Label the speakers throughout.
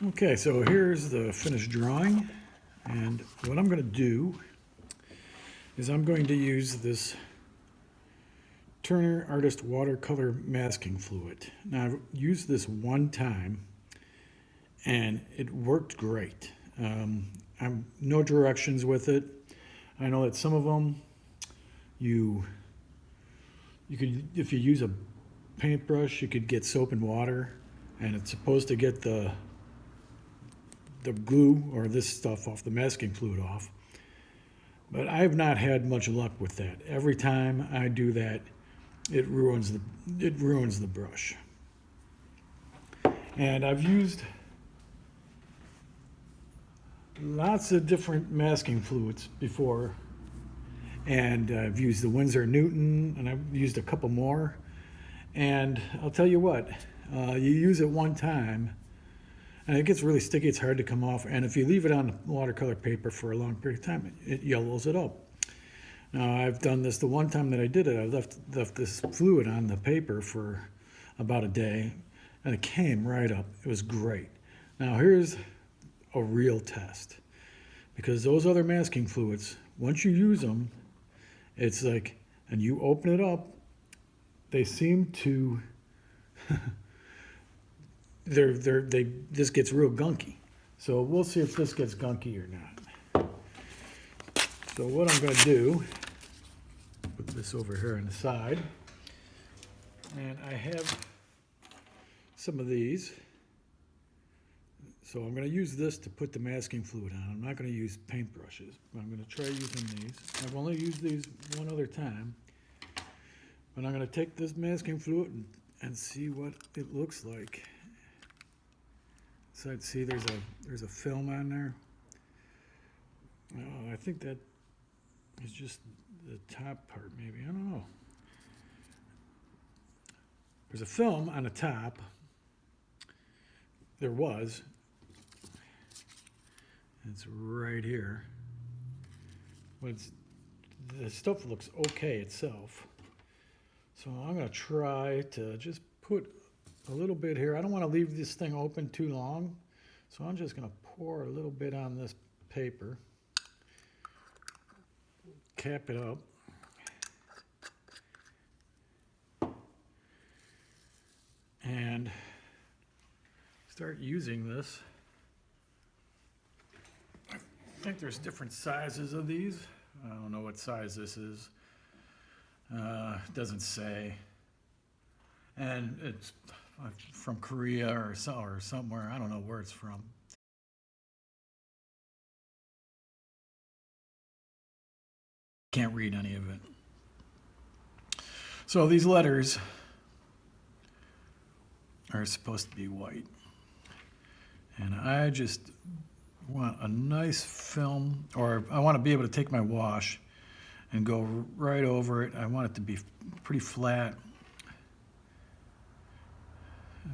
Speaker 1: Okay, so here's the finished drawing, and what I'm going to do is I'm going to use this Turner Artist Watercolor Masking Fluid. Now, I've used this one time, and it worked great. I'm no directions with it. I know that some of them, you could, if you use a paintbrush, you could get soap and water, and it's supposed to get the glue or this stuff off, the masking fluid off. But I have not had much luck with that. Every time I do that, it ruins the brush. And I've used lots of different masking fluids before, and I've used the Winsor Newton, and I've used a couple more. And I'll tell you what, you use it one time, and it gets really sticky. It's hard to come off. And if you leave it on watercolor paper for a long period of time, it yellows it up. Now, I've done this the one time that I did it. I left this fluid on the paper for about a day, and it came right up. It was great. Now, here's a real test. Because those other masking fluids, once you use them, it's like, and you open it up, they seem to this gets real gunky. So we'll see if this gets gunky or not. So what I'm going to do, put this over here on the side, and I have some of these. So I'm going to use this to put the masking fluid on. I'm not going to use paintbrushes. I'm going to try using these. I've only used these one other time. But I'm going to take this masking fluid and see what it looks like. So I'd see there's a film on there. I think that is just the top part, maybe. I don't know. There's a film on the top. There was. It's right here. But the stuff looks okay itself. So I'm going to try to just put a little bit here. I don't want to leave this thing open too long. So I'm just going to pour a little bit on this paper. Cap it up. And start using this. I think there's different sizes of these. I don't know what size this is. It doesn't say. And it's from Korea or somewhere. I don't know where it's from. Can't read any of it. So these letters are supposed to be white. And I just want a nice film, or I want to be able to take my wash and go right over it. I want it to be pretty flat,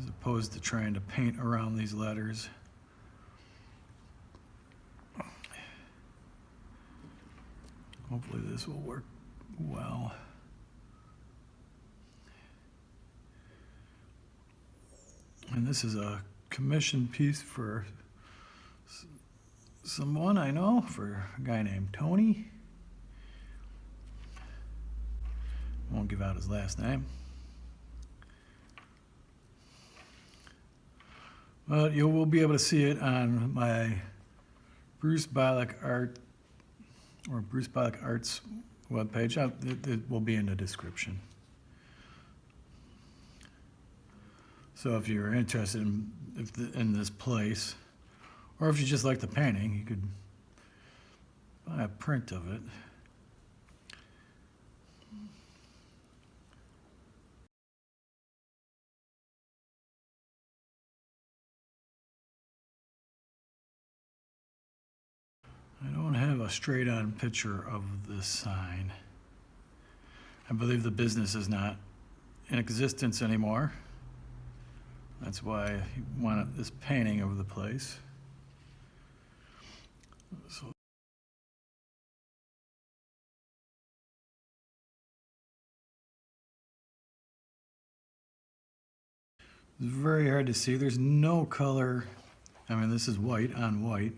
Speaker 1: as opposed to trying to paint around these letters. Hopefully this will work well. And this is a commission piece for someone I know, for a guy named Tony. Won't give out his last name. But you will be able to see it on my Bruce Bialik Art or Bruce Bialik Arts webpage. It will be in the description. So if you're interested in this place, or if you just like the painting, you could buy a print of it. I don't have a straight-on picture of this sign. I believe the business is not in existence anymore. That's why I wanted this painting of the place. So it's very hard to see. There's no color I mean, this is white on white.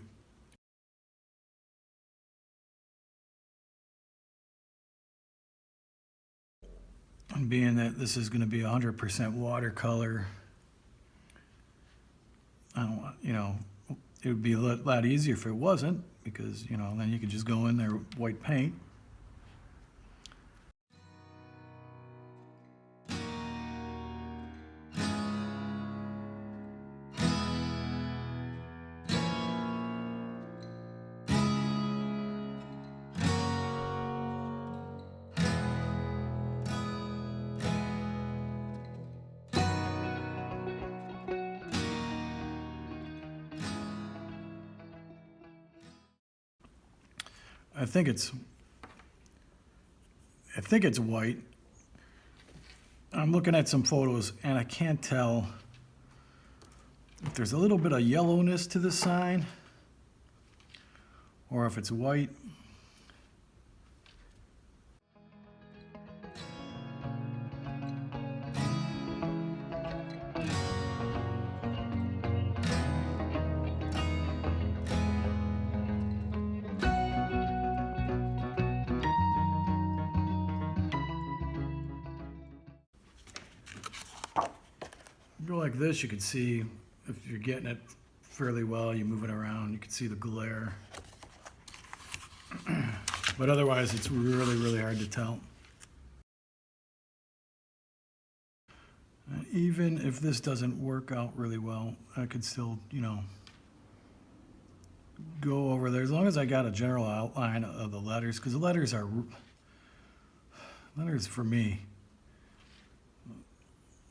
Speaker 1: And being that this is going to be 100% watercolor, I don't want, it would be a lot easier if it wasn't, because, then you could just go in there with white paint. I think it's white. I'm looking at some photos and I can't tell if there's a little bit of yellowness to the sign or if it's white. Go like this, you can see if you're getting it fairly well, you move it around, you can see the glare. But otherwise, it's really, really hard to tell. And even if this doesn't work out really well, I could still, go over there as long as I got a general outline of the letters, because the letters for me,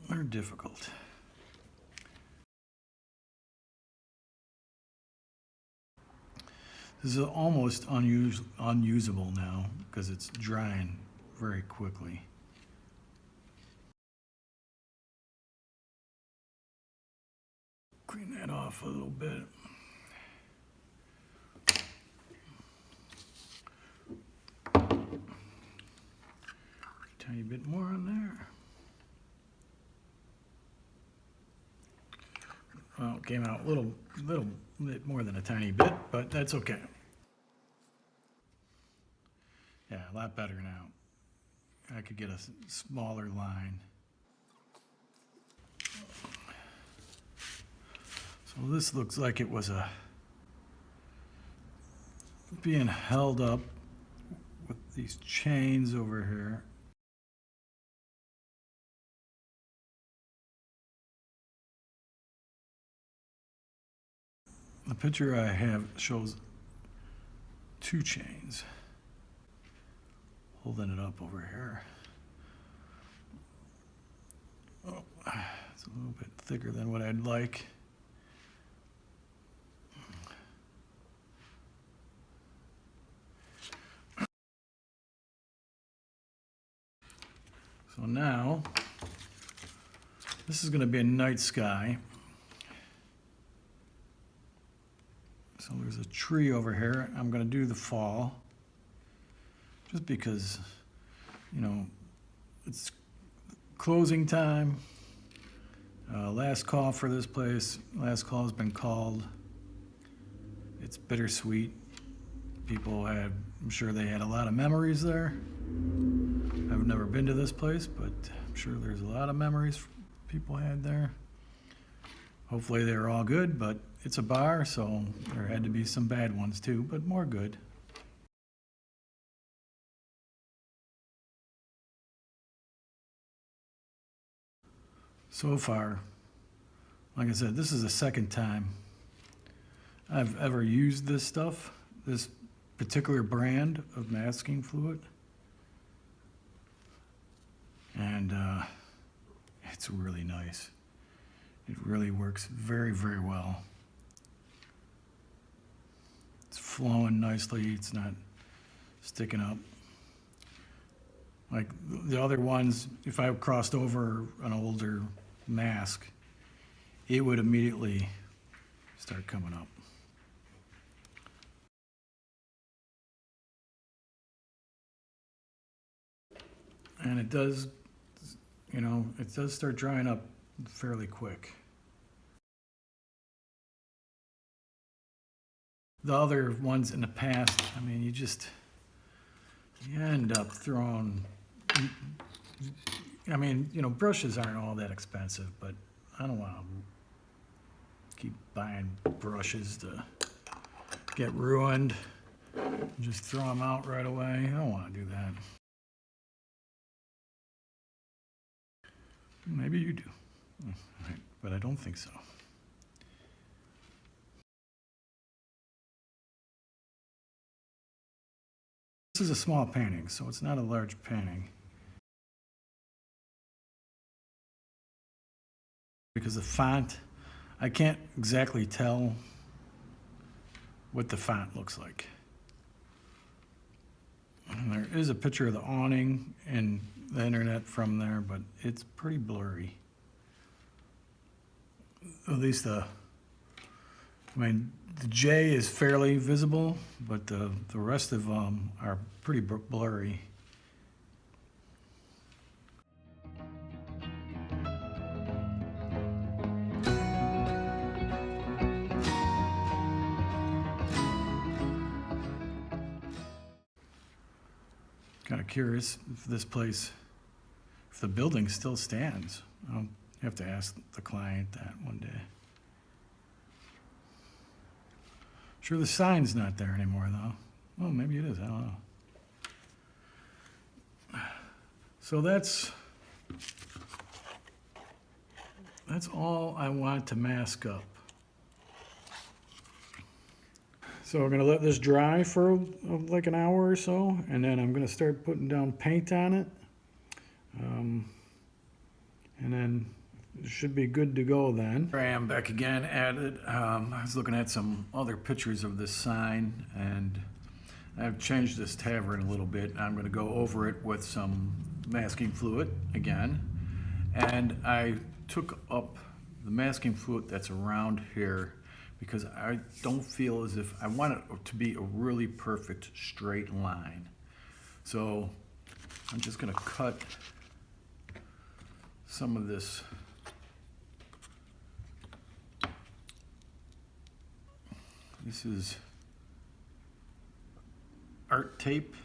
Speaker 1: they're difficult. This is almost unusable now because it's drying very quickly. Clean that off a little bit. Tiny bit more on there. Well, it came out a little bit more than a tiny bit, but that's okay. Yeah, a lot better now. I could get a smaller line. So this looks like it was being held up with these chains over here. The picture I have shows 2 chains holding it up over here. Oh, it's a little bit thicker than what I'd like. So now, this is going to be a night sky. So there's a tree over here. I'm going to do the fall, just because, it's closing time. Last call for this place. Last call has been called. It's bittersweet. I'm sure they had a lot of memories there. I've never been to this place, but I'm sure there's a lot of memories people had there. Hopefully they were all good, but it's a bar, so there had to be some bad ones too, but more good. So far, like I said, this is the second time I've ever used this stuff, this particular brand of masking fluid. And it's really nice. It really works very, very well. It's flowing nicely. It's not sticking up. Like the other ones, if I crossed over an older mask, it would immediately start coming up. And it does, it does start drying up fairly quick. The other ones in the past, I mean, you end up throwing, I mean, you know, brushes aren't all that expensive, but I don't want to keep buying brushes to get ruined. Just throw them out right away. I don't want to do that. Maybe you do, but I don't think so. This is a small painting, so it's not a large painting. Because the font, I can't exactly tell what the font looks like. And there is a picture of the awning and the internet from there, but it's pretty blurry. At least the J is fairly visible, but the rest of them are pretty blurry. Kind of curious if this place, if the building still stands. I'll have to ask the client that one day. Sure, the sign's not there anymore, though. Well, maybe it is. I don't know. So that's all I want to mask up. So we're gonna let this dry for like an hour or so, and then I'm gonna start putting down paint on it. And then it should be good to go then. Here I am back again at it. I was looking at some other pictures of this sign, and I've changed this tavern a little bit. I'm gonna go over it with some masking fluid again. And I took up the masking fluid that's around here because I don't feel as if I want it to be a really perfect straight line. So I'm just gonna cut some of this is art tape.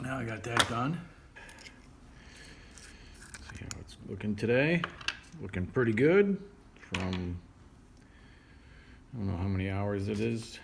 Speaker 1: Now I got that done. See how it's looking today. Looking pretty good from, I don't know how many hours it is.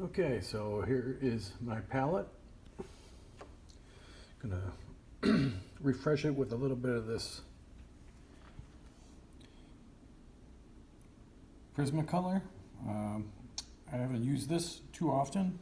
Speaker 1: Okay, so here is my palette. Gonna refresh it with a little bit of this Prismacolor. I haven't used this too often.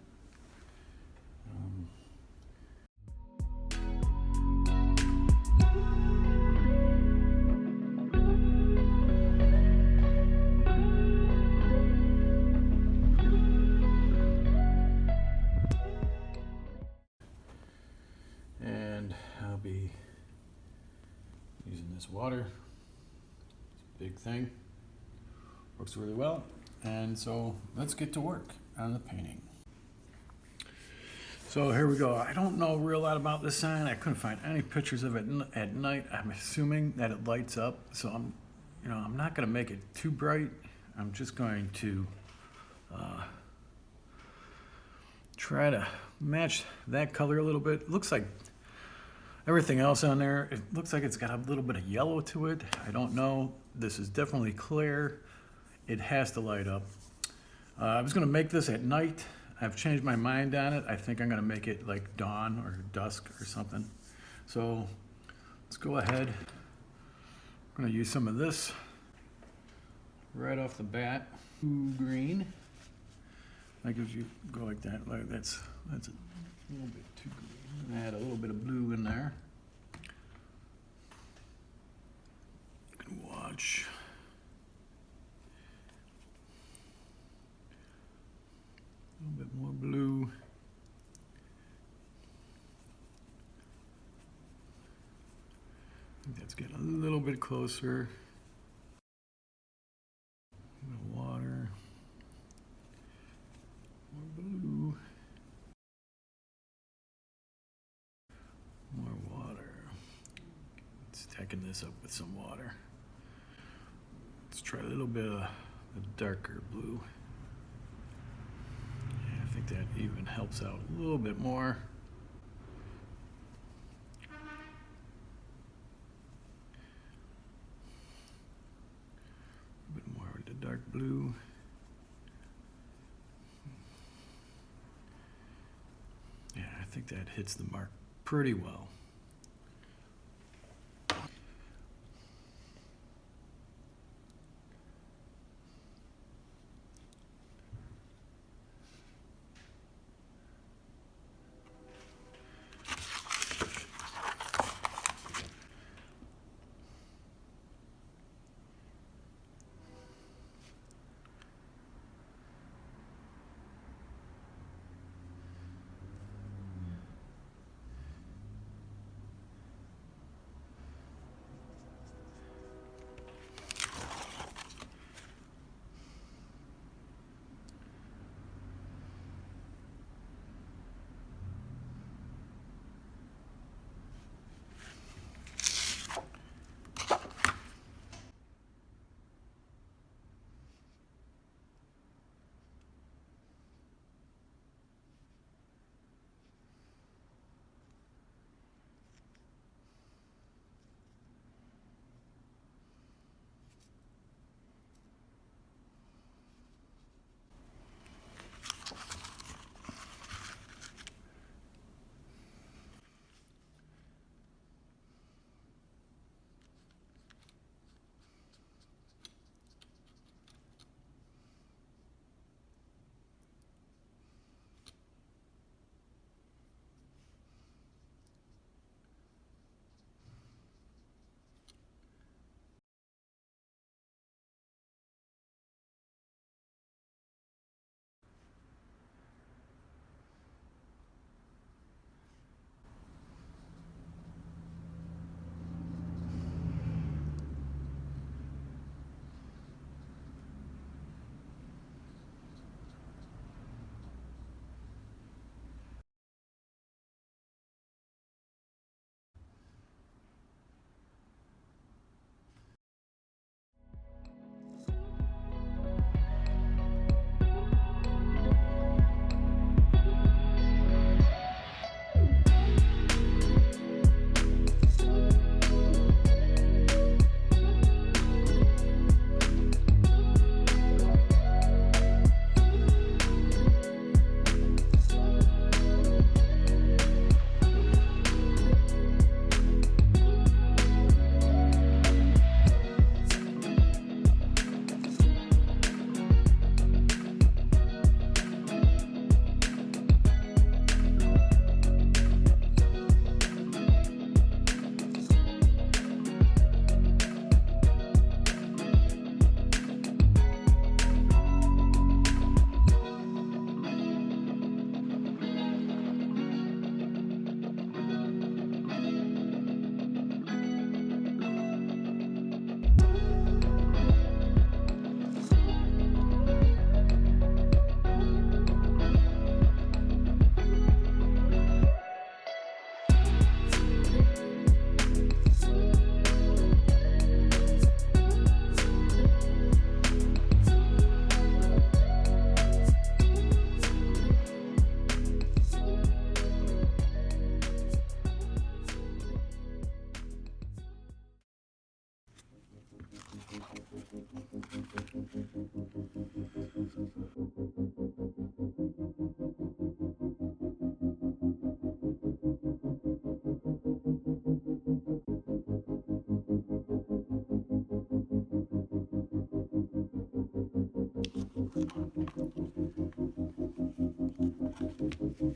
Speaker 1: water. Big thing. Works really well. And so let's get to work on the painting. So here we go. I don't know a real lot about this sign. I couldn't find any pictures of it at night. I'm assuming that it lights up. So I'm not going to make it too bright. I'm just going to try to match that color a little bit. It looks like everything else on there, it looks like it's got a little bit of yellow to it. I don't know. This is definitely clear. It has to light up. I was going to make this at night. I've changed my mind on it. I think I'm going to make it like dawn or dusk or something. So let's go ahead. I'm going to use some of this right off the bat. Ooh, green. Like if you go like that, that's a little bit too green. Add a little bit of blue in there. You can watch. A little bit more blue. I think that's getting a little bit closer. A little water. More blue. More water. Stacking this up with some water. Let's try a little bit of the darker blue. Yeah, I think that even helps out a little bit more. A bit more of the dark blue. Yeah, I think that hits the mark pretty well.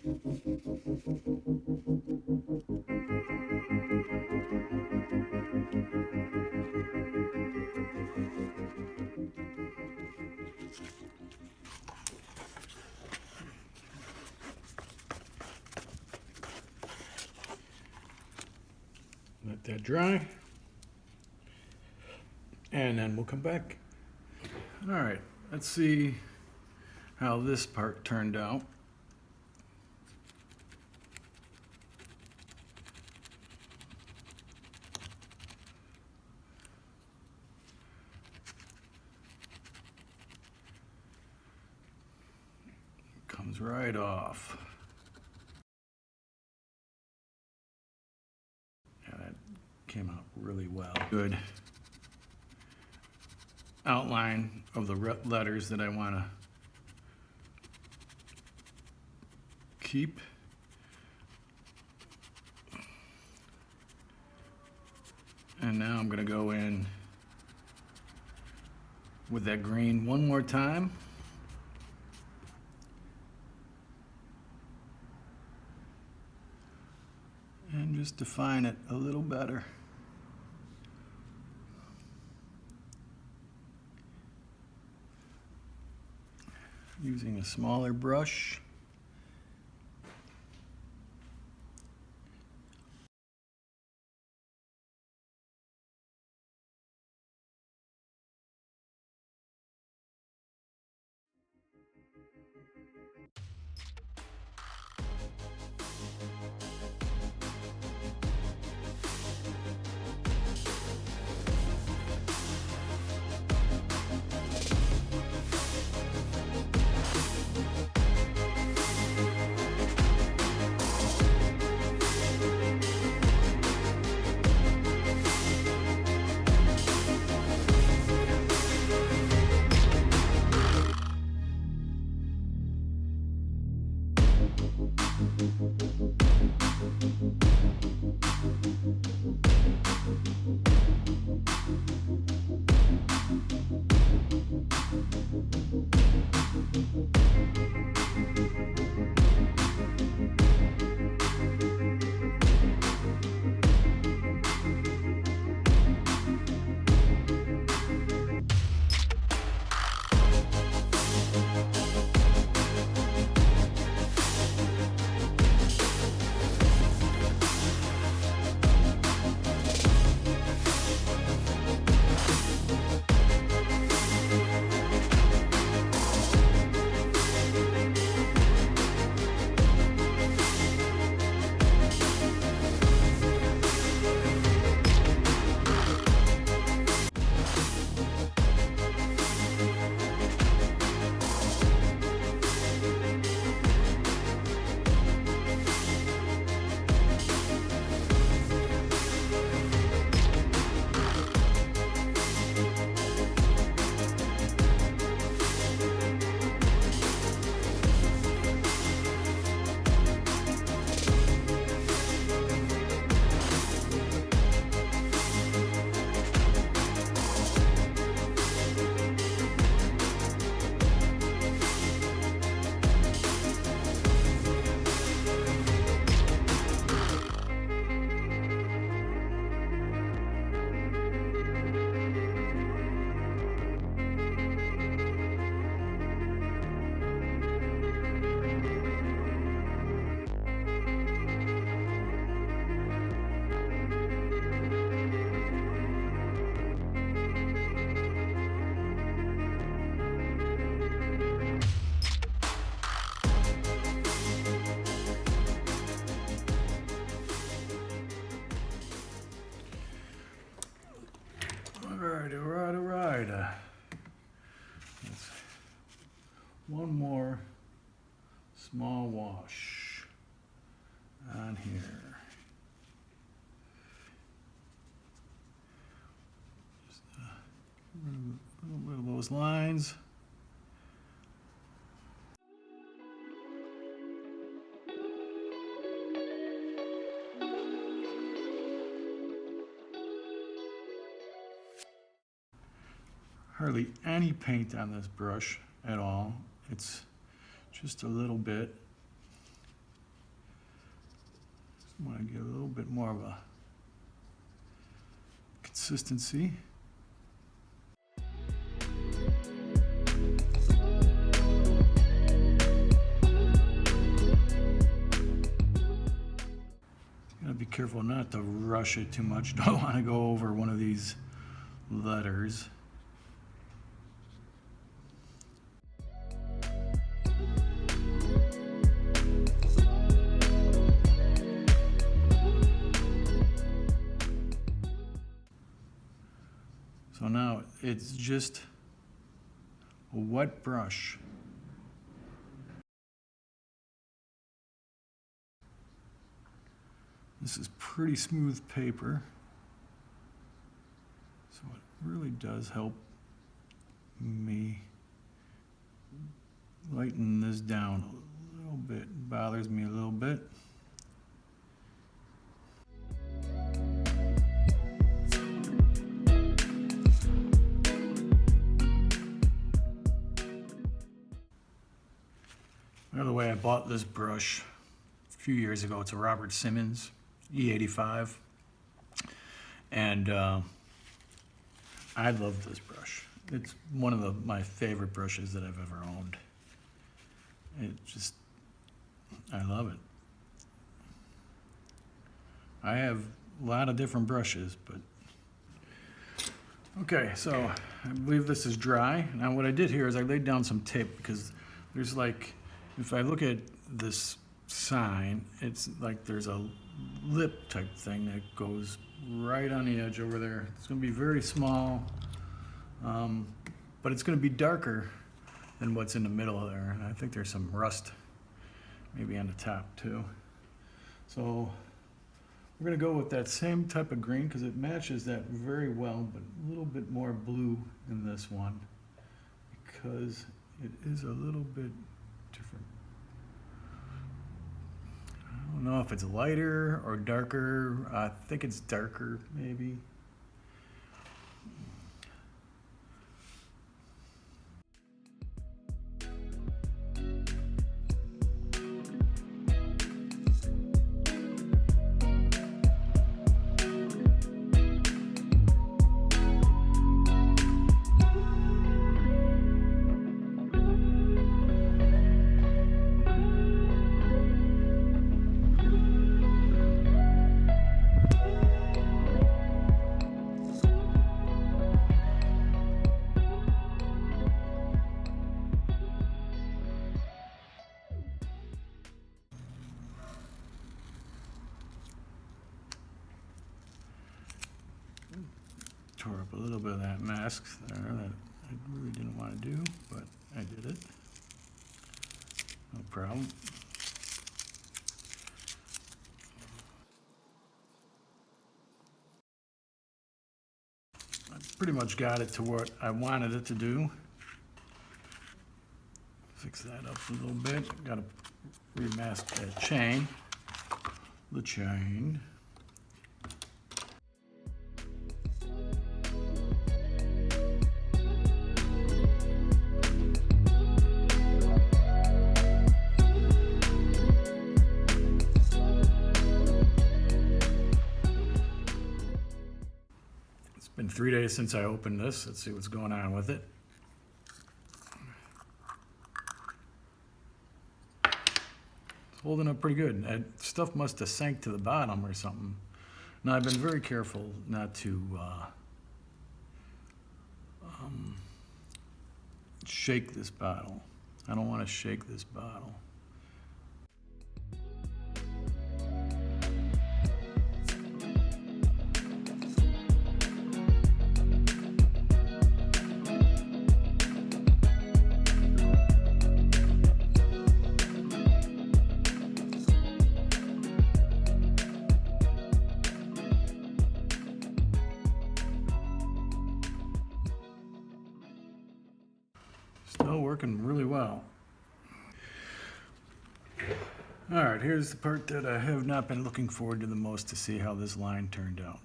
Speaker 1: Let that dry. And then we'll come back. All right, let's see how this part turned out. Comes right off. Yeah, that came out really well. Good outline of the letters that I want to keep. And now I'm going to go in with that green one more time. And just define it a little better. Using a smaller brush. All right. One more small wash on here. Just a little bit of those lines. Hardly any paint on this brush at all. It's just a little bit. want to get a little bit more of a consistency. Gotta be careful not to rush it too much. Don't want to go over one of these letters. So now it's just a wet brush. This is pretty smooth paper, so it really does help me lighten this down a little bit. It bothers me a little bit. By the way, I bought this brush a few years ago. It's a Robert Simmons E85, and I love this brush. It's one of my favorite brushes that I've ever owned. I love it. I have a lot of different brushes, but okay, so I believe this is dry. Now what I did here is I laid down some tape, because there's like, if I look at this sign, it's like there's a lip type thing that goes right on the edge over there. It's going to be very small, but it's going to be darker than what's in the middle there. And I think there's some rust maybe on the top too. So we're going to go with that same type of green because it matches that very well, but a little bit more blue in this one because it is a little bit different. I don't know if it's lighter or darker. I think it's darker, maybe. Tore up a little bit of that mask there that I really didn't want to do, but I did it. No problem. I pretty much got it to what I wanted it to do. Fix that up a little bit. Got to remask that chain. The chain. Been 3 days since I opened this. Let's see what's going on with it. It's holding up pretty good. That stuff must have sank to the bottom or something. Now I've been very careful not to shake this bottle. I don't want to shake this bottle. Still working really well. All right, here's the part that I have not been looking forward to the most, to see how this line turned out.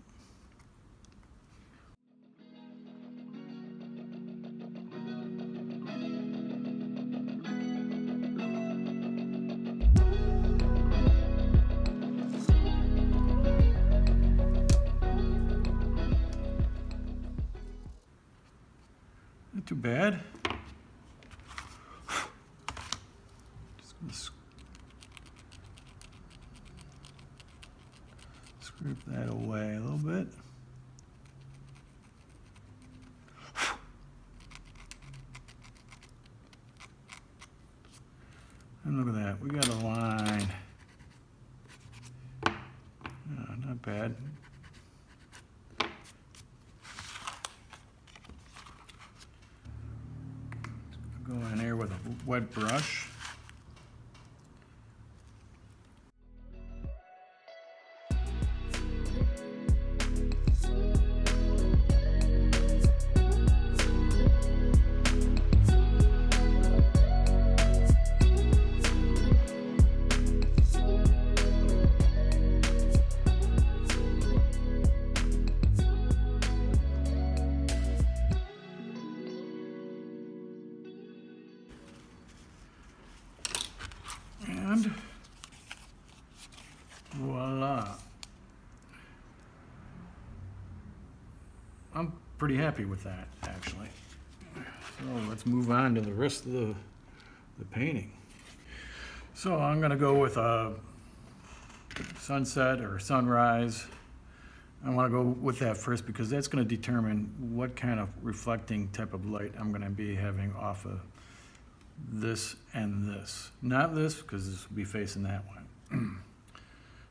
Speaker 1: bad. Just gonna scrape that away a little bit. And look at that, we got a line. Oh, not bad. Go in here with a wet brush. And voila. I'm pretty happy with that, actually. So let's move on to the rest of the painting. So I'm gonna go with a sunset or sunrise. I wanna go with that first because that's gonna determine what kind of reflecting type of light I'm gonna be having off of this and this. Not this, because this will be facing that way.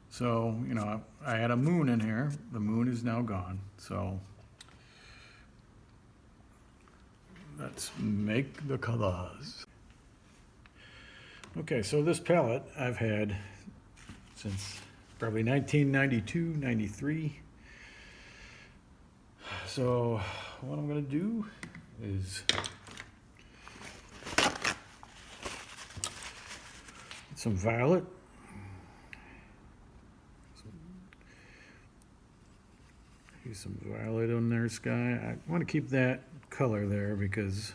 Speaker 1: So, you know, I had a moon in here. The moon is now gone. So let's make the colors. Okay, so this palette I've had since probably 1992, 93. So what I'm gonna do is some violet. Use some violet on there, sky. I want to keep that color there because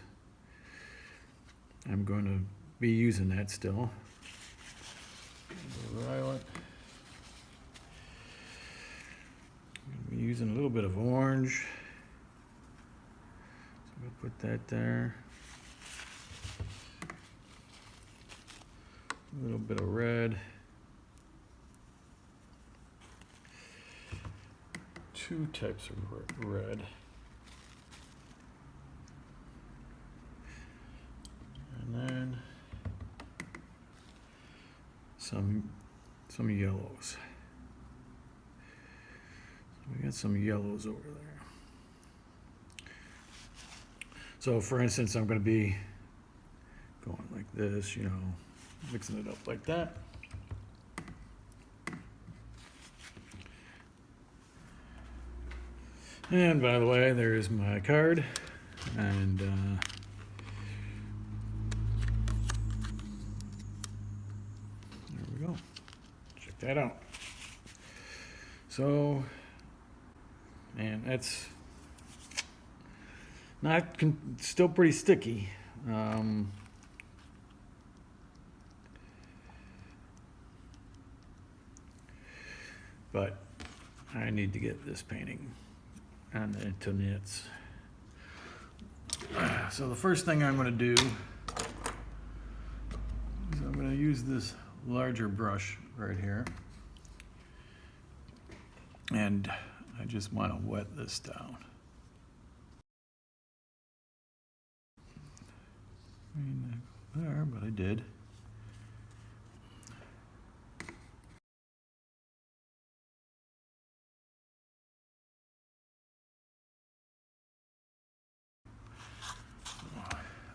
Speaker 1: I'm going to be using that still. Violet. I'm going to be using a little bit of orange. So I'm going to put that there. A little bit of red. Two types of red. And then some yellows. We got some yellows over there. So for instance, I'm going to be going like this, you know, mixing it up like that. And by the way, there's my card, and there we go. Check that out. So, man, that's still pretty sticky. But I need to get this painting into knits. So the first thing I'm going to do is I'm going to use this larger brush right here, and I just want to wet this down. I mean, there, but I did.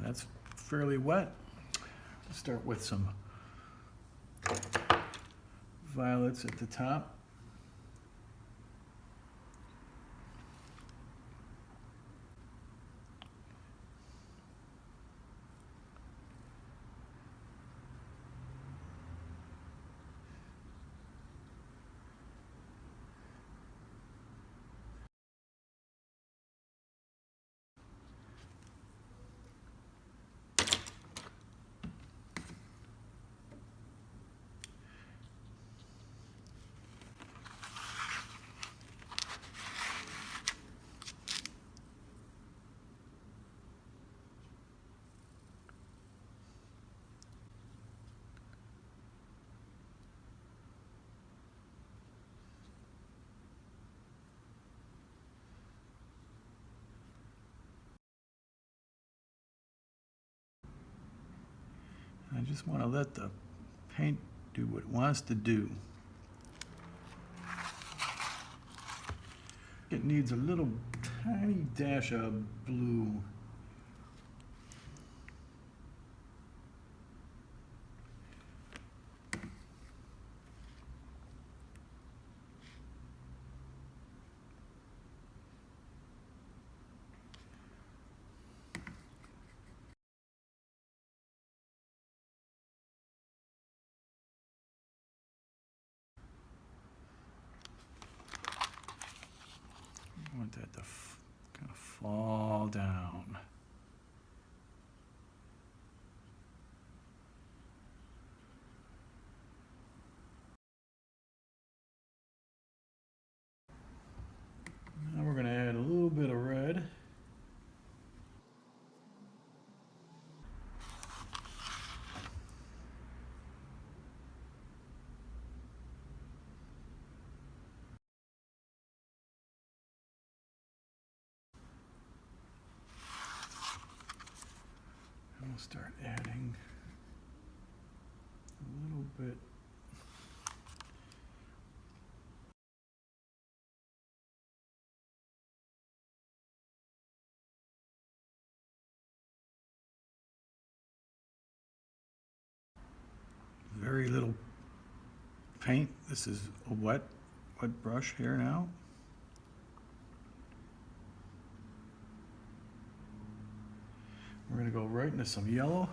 Speaker 1: That's fairly wet. Let's start with some violets at the top. I just want to let the paint do what it wants to do. It needs a little tiny dash of blue. I want that to kind of fall down. Now we're going to add a little bit of red. And we'll start adding a little bit. Very little paint. This is a wet brush here now. We're going to go right into some yellow.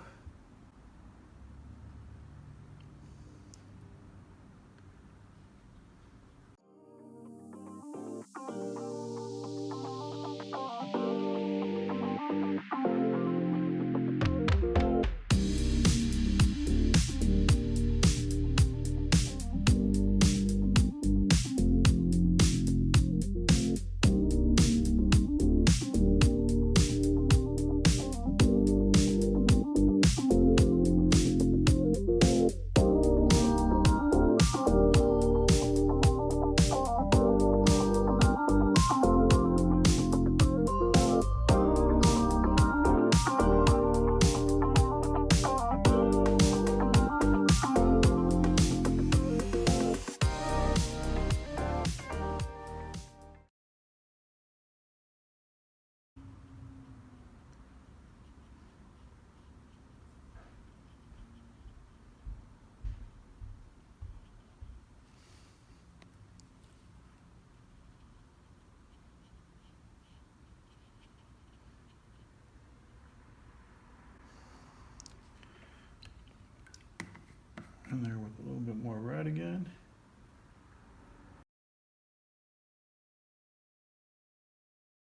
Speaker 1: In there with a little bit more red again.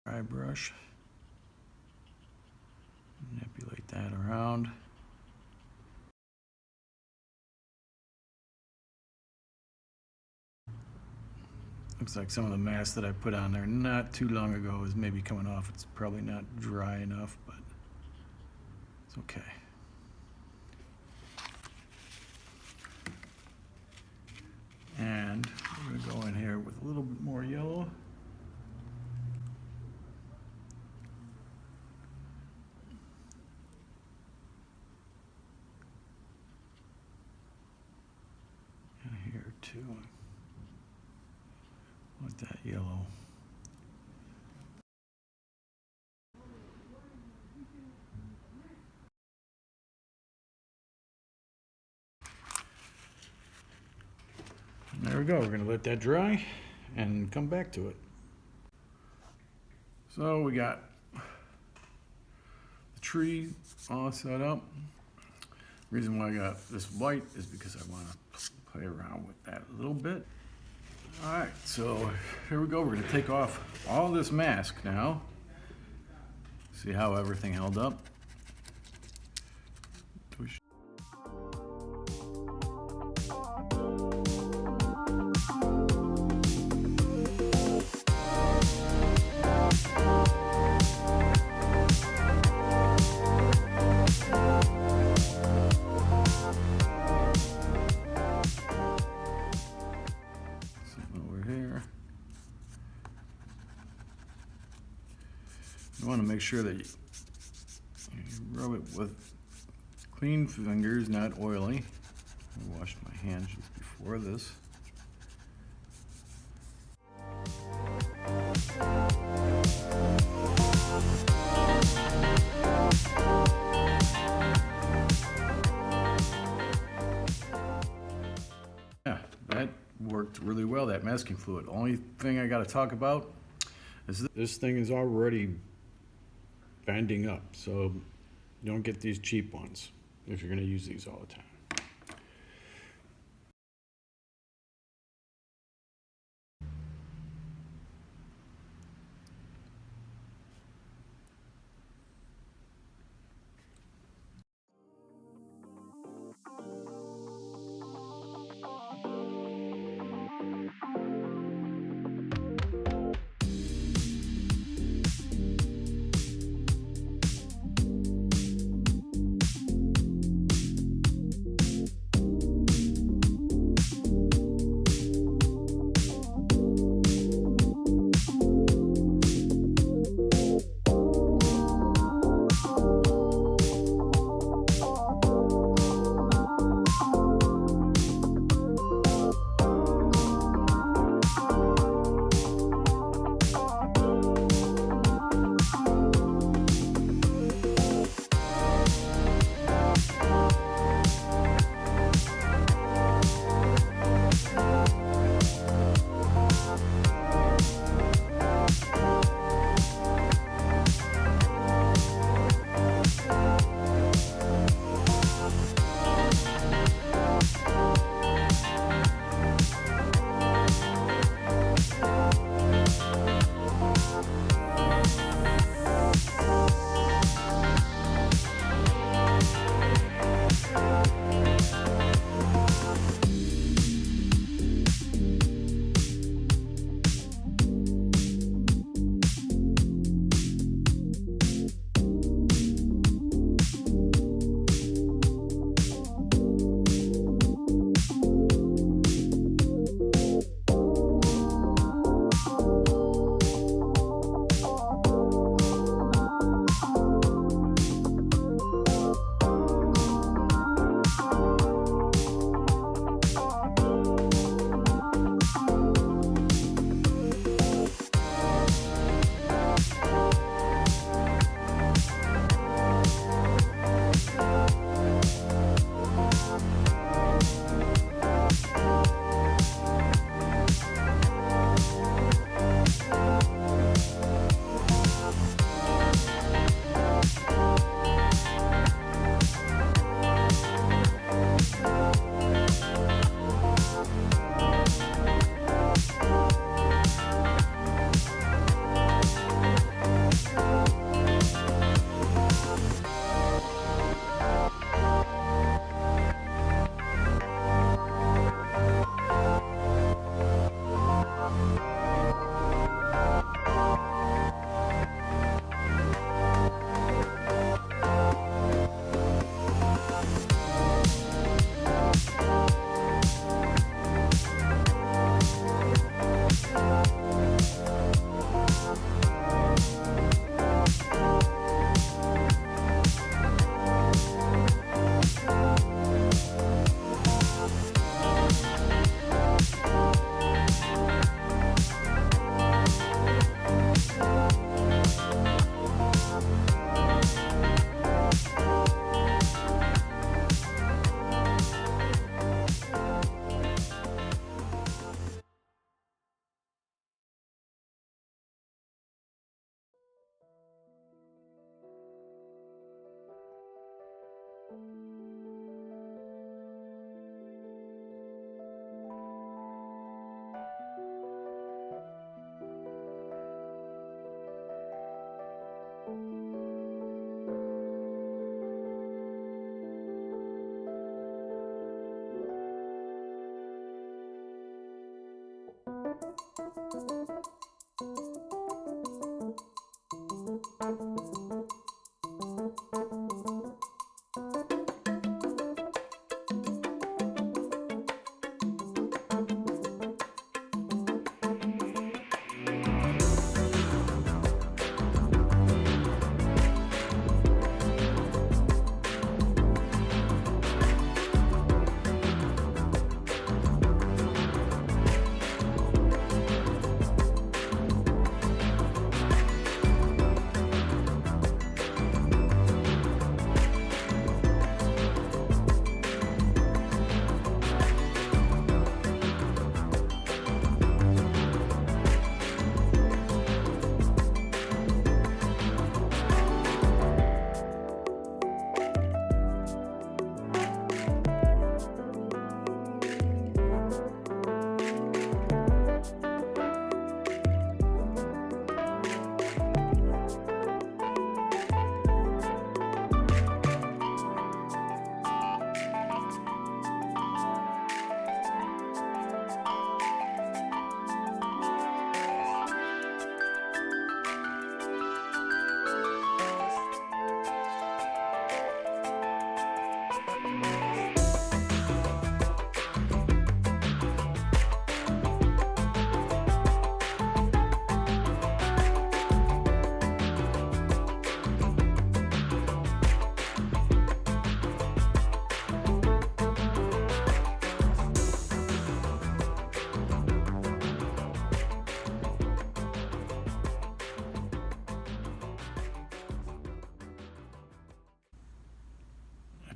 Speaker 1: Dry brush. Manipulate that around. Looks like some of the mask that I put on there not too long ago is maybe coming off. It's probably not dry enough, but it's okay. And we're going to go in here with a little bit more yellow. And here too. With that yellow. And there we go. We're going to let that dry and come back to it. So we got the tree all set up. The reason why I got this white is because I want to play around with that a little bit. All right, so here we go. We're going to take off all this mask now. See how everything held up. You want to make sure that you rub it with
Speaker 2: Clean fingers, not oily. I washed my hands just before this. Yeah, that worked really well, that masking fluid. Only thing I gotta talk about is
Speaker 1: This thing is already bending up, so you don't get these cheap ones if you're gonna use these all the time.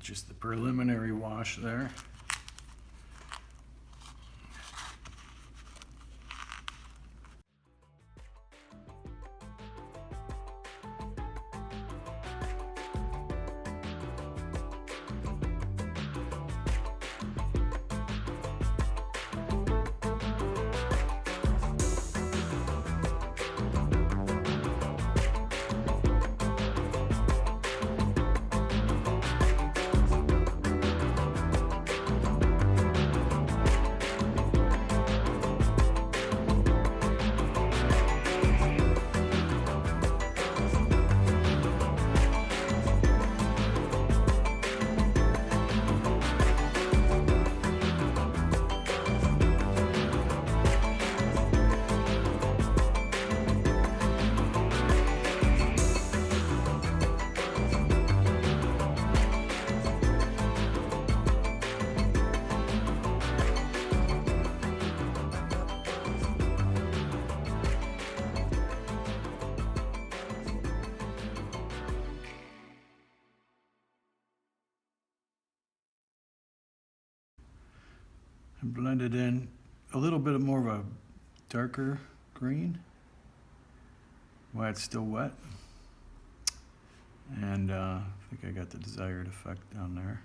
Speaker 2: Just the preliminary wash there. And blend it in a little bit more of a darker green while it's still wet. And I think I got the desired effect down there.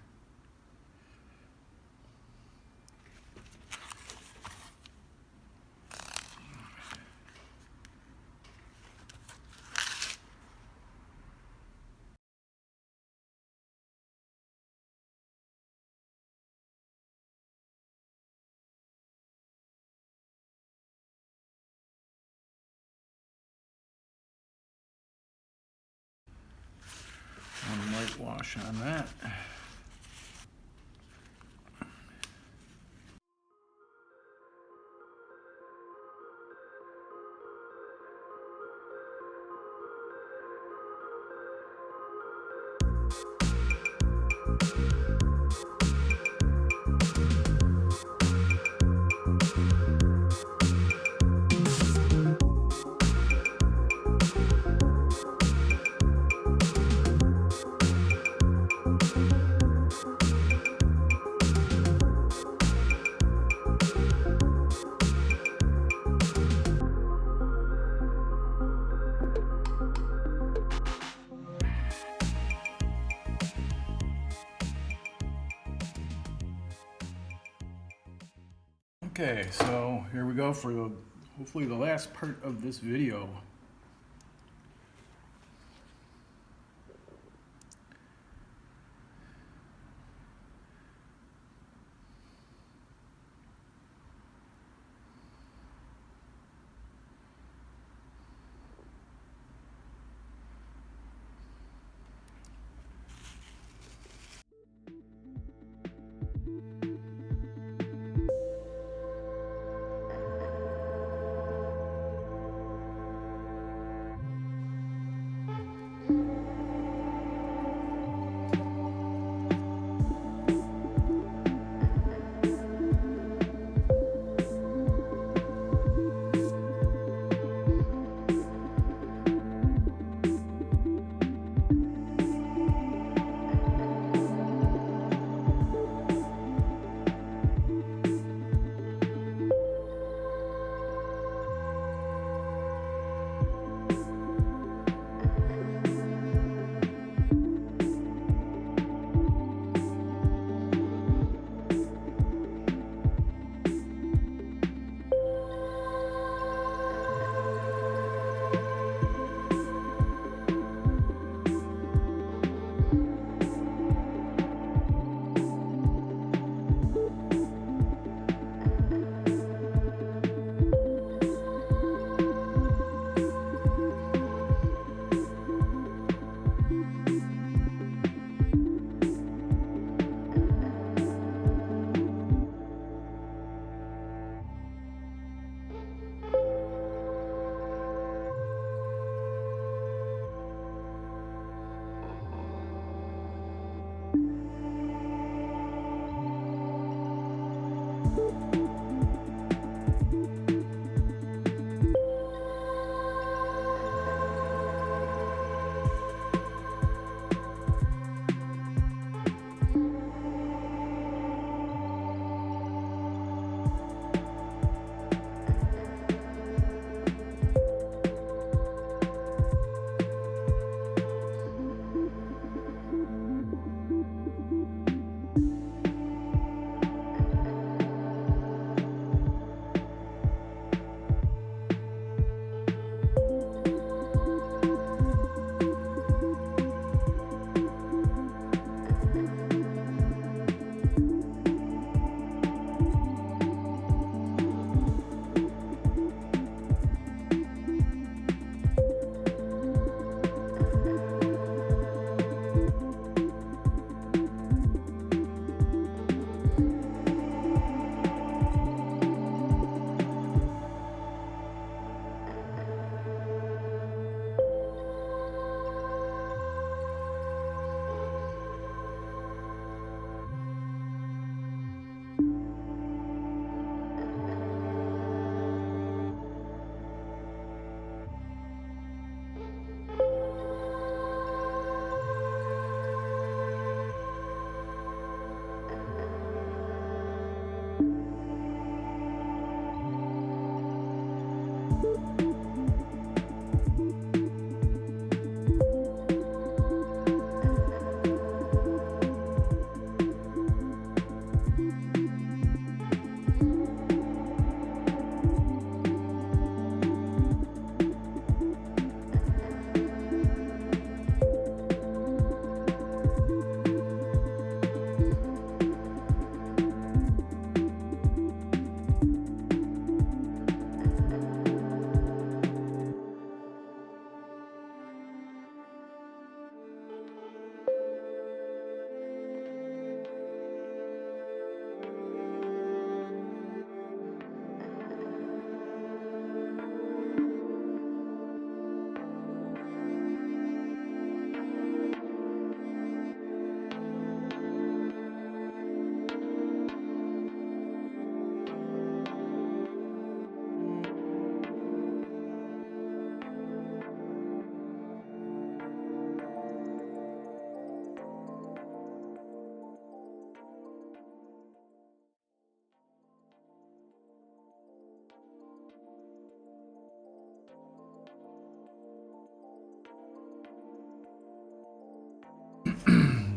Speaker 2: One light wash on that. Okay, so here we go for hopefully the last part of this video.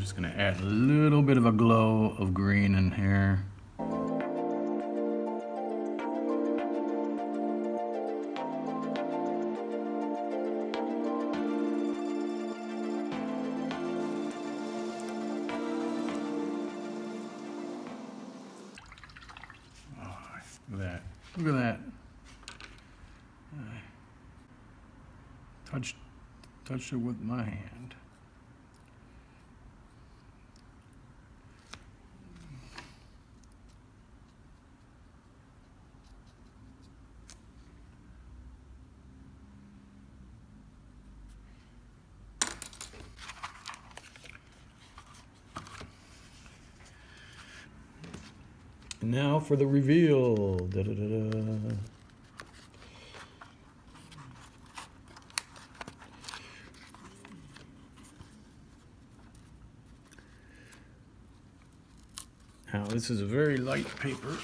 Speaker 2: just gonna add a little bit of a glow of green in here. Look at that. Look at that. Touched it with my hand. And now for the reveal. Da-da-da-da. Now this is a very light paper.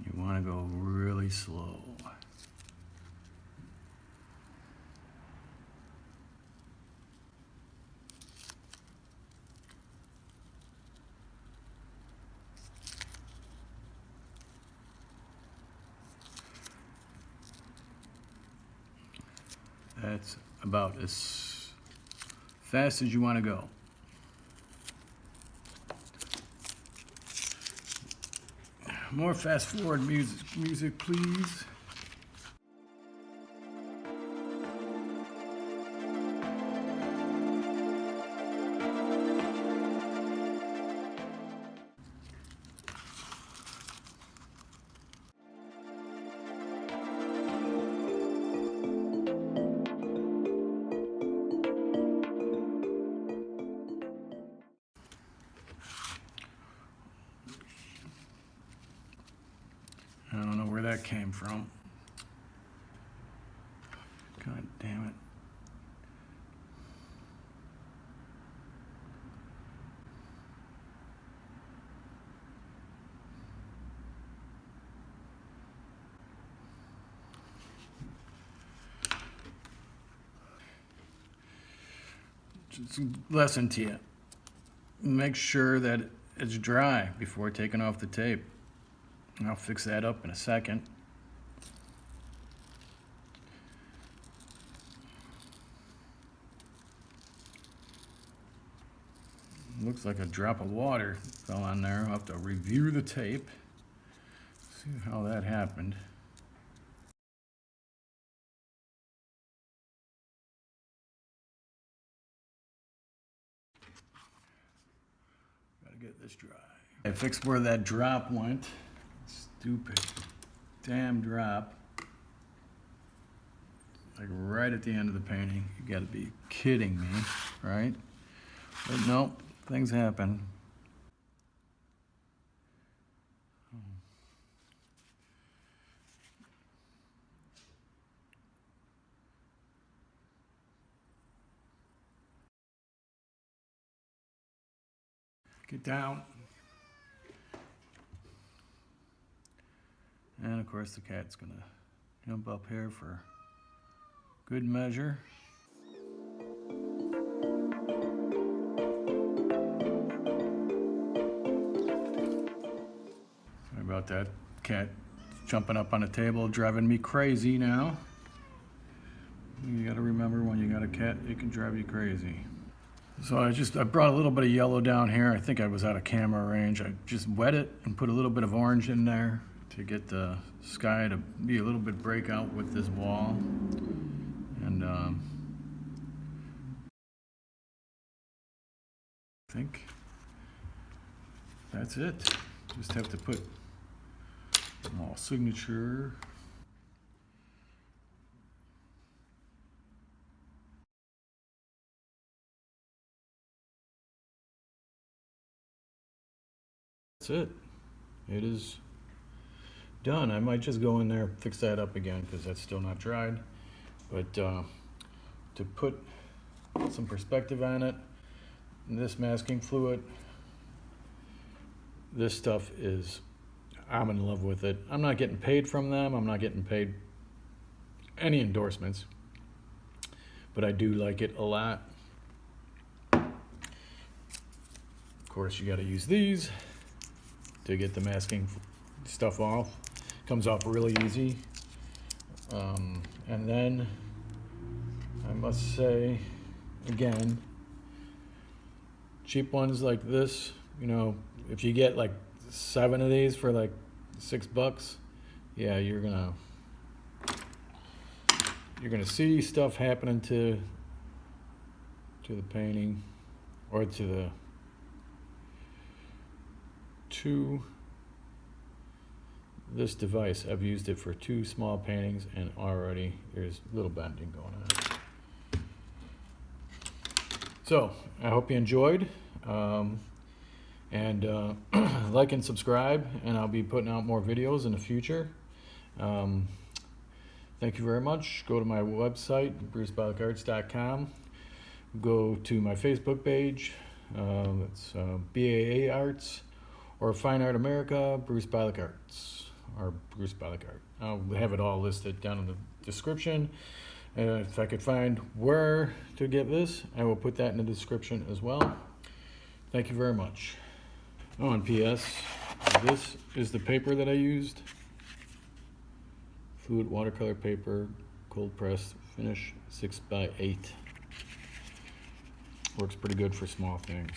Speaker 2: You want to go really slow. That's about as fast as you want to go. More fast forward music, please. I don't know where that came from. God damn it. Just a lesson to you. Make sure that it's dry before taking off the tape. I'll fix that up in a second. Looks like a drop of water fell on there. I'll have to review the tape, see how that happened. Gotta get this dry. I fixed where that drop went. Stupid damn drop. Like right at the end of the painting. You gotta be kidding me, right? But no, things happen. Get down. And of course the cat's gonna jump up here for good measure. Sorry about that. Cat jumping up on the table, driving me crazy now. You gotta remember, when you got a cat, it can drive you crazy. So I brought a little bit of yellow down here. I think I was out of camera range. I just wet it and put a little bit of orange in there to get the sky to be a little bit breakout with this wall. And I think that's it. Just have to put a small signature. That's it. It is done. I might just go in there, fix that up again, because that's still not dried. But to put some perspective on it, this masking fluid, this stuff is, I'm in love with it. I'm not getting paid from them. I'm not getting paid any endorsements, but I do like it a lot. Of course, you got to use these to get the masking stuff off. Comes off really easy. And then I must say again, cheap ones like this, you know, if you get like 7 of these for like $6, yeah, you're gonna see stuff happening to the painting, or to this device. I've used it for 2 small paintings, and already there's a little bending going on. So I hope you enjoyed, and like and subscribe, and I'll be putting out more videos in the future. Thank you very much. Go to my website, brucebalickarts.com. Go to my Facebook page. It's BAA Arts, or Fine Art America, Bruce Balick Arts, or Bruce Balick Art. I'll have it all listed down in the description. If I could find where to get this, I will put that in the description as well. Thank you very much. Oh, and P.S., this is the paper that I used. Fluid watercolor paper, cold pressed, finish 6x8. Works pretty good for small things.